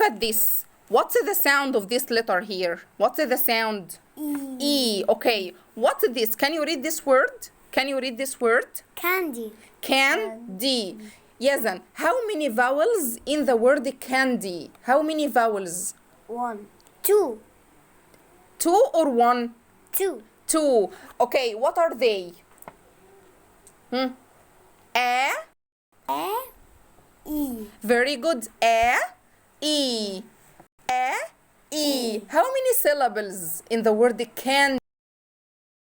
at this. What's the sound of this letter here? What's the sound? E. Okay. What's this? Can you read this word? Can you read this word? Candy. Candy. Yazan, how many vowels in the word candy? How many vowels? 1, 2, 2 or 1? 2. 2. Okay, what are they? A. E. Very good. A. E. A. E. How many syllables in the word candy?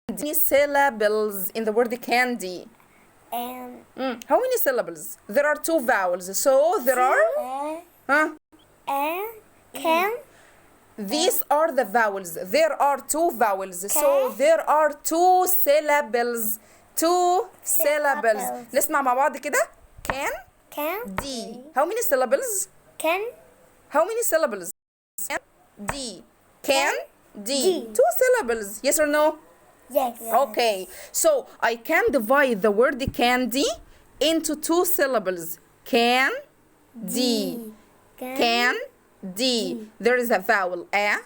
How many syllables in the word candy? And How many syllables? There are 2 vowels. So there are. can. These are the vowels. There are 2 vowels. So there are 2 syllables. 2 syllables. نسمع مع بعض كده. Can. Can. D. How many syllables? Can. How many syllables? D. Can. D. 2 syllables. Yes or no? Yes. Okay. So I can divide the word candy into 2 syllables. Can. D. Can. D. There is a vowel A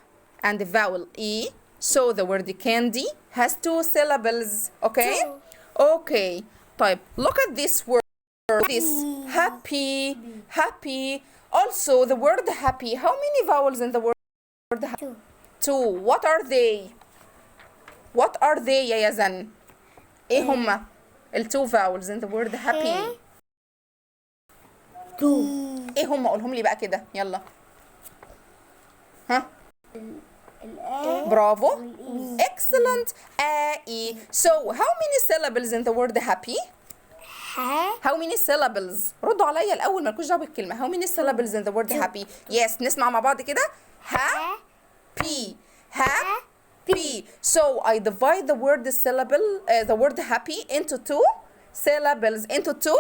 and a vowel E. So the word candy has 2 syllables. Okay? 2. Okay. طيب, look at this word. This happy. Happy. Also the word happy. How many vowels in the word happy? 2. 2. What are they? What are they يا يزن؟ ايه هما؟ ال 2 vowels in the word happy. 2. ايه هما؟ قولهم لي بقى كده. يلا. ها؟ برافو. Excellent. A, E. So how many syllables in the word happy? How many syllables? ردوا عليا الأول مالكوش دعوة بالكلمة. How many syllables in the word happy? Yes. نسمع مع بعض كده. Happy. Happy. So I divide the word the word happy into 2 syllables. Into 2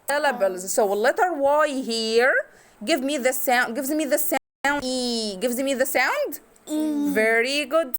syllables. So letter Y here gives me the sound E. Gives me the sound? E. Very good.